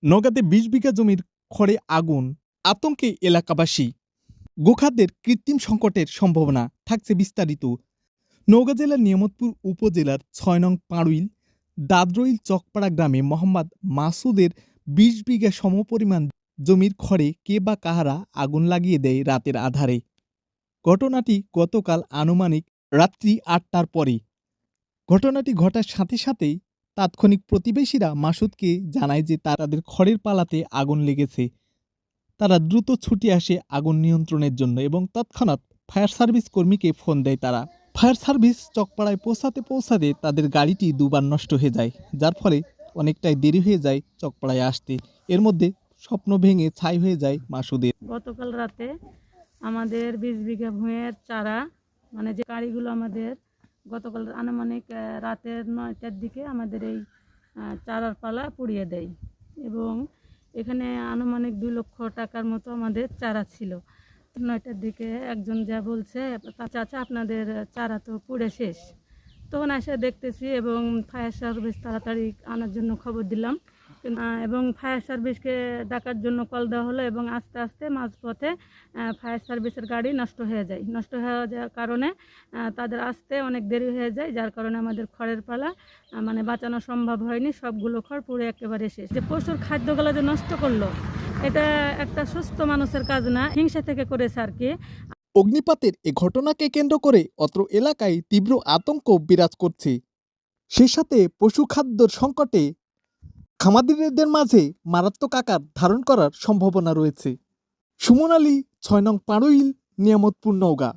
নওগাঁতে ২০ বিঘা জমির খড়ে আগুন, আতঙ্কে এলাকাবাসী। গোখাদ্যের কৃত্রিম সংকটের সম্ভাবনা, থাকছে বিস্তারিত। নওগাঁ জেলার নিয়ামতপুর উপজেলার ৬ নং পাড়ুইল দাদরইল চকপাড়া গ্রামে মোহাম্মদ মাসুদের ২০ বিঘা সমপরিমাণ জমির খড়ে কে বা কাহারা আগুন লাগিয়ে দেয় রাতের আধারে। ঘটনাটি গতকাল আনুমানিক রাত্রি ৮টার পরে। ঘটনাটি ঘটার সাথে সাথেই তাৎক্ষণিক প্রতিবেশীরা মাসুদকে জানায় যে তাদের খড়ের পালাতে আগুন লেগেছে। তারা দ্রুত ছুটে আসে আগুন নিয়ন্ত্রণের জন্য এবং তৎক্ষণাৎ ফায়ার সার্ভিস কর্মীকে ফোন দেয় তারা। ফায়ার সার্ভিস চকপাড়ায় পৌঁছাতে তাদের গাড়িটি দুবার নষ্ট হয়ে যায়, যার ফলে অনেকটাই দেরি হয়ে যায় চকপাড়ায় আসতে। এর মধ্যে স্বপ্ন ভেঙে ছাই হয়ে যায় মাসুদের। গতকাল রাতে আমাদের ২০ বিঘা ভুঁইয়ের চারা, মানে যে গাড়িগুলো আমাদের গতকাল আনুমানিক রাতের ৯টার দিকে আমাদের এই চারার পালা পুড়িয়ে দেয় এবং এখানে আনুমানিক ২ লক্ষ টাকার মতো আমাদের চারা ছিল। ৯টার দিকে একজন যা বলছে, চাচা আপনাদের চারা তো পুড়ে শেষ। তখন এসে দেখতেছি এবং ফায়ার সার্ভিস তাড়াতাড়ি আনার জন্য খবর দিলাম এবং ফায়ার সার্ভিসকে ডাকার জন্য কল দেওয়া হলো এবং আস্তে আস্তে মাঝপথে ফায়ার সার্ভিসের গাড়ি নষ্ট হয়ে যাওয়ার কারণে তাদের আসতে অনেক দেরি হয়ে যায়, যার কারণে আমাদের খড়ের পালা মানে বাঁচানো সম্ভব হয়নি। সবগুলো খড় পুরো একেবারে শেষ। যে পশুর খাদ্যগুলো যে নষ্ট করলো, এটা একটা সুস্থ মানুষের কাজ না, হিংসা থেকে করেছে আর কি। অগ্নিপাতের এ ঘটনাকে কেন্দ্র করে অত্র এলাকায় তীব্র আতঙ্ক বিরাজ করছে। সে সাথে পশু খাদ্যর সংকটে খামারিদের মাঝে মারাত্মক আকার ধারণ করার সম্ভাবনা রয়েছে। সুমন আলী, ৬ নং পাড়ুইল, নিয়ামতপুর, নওগাঁ।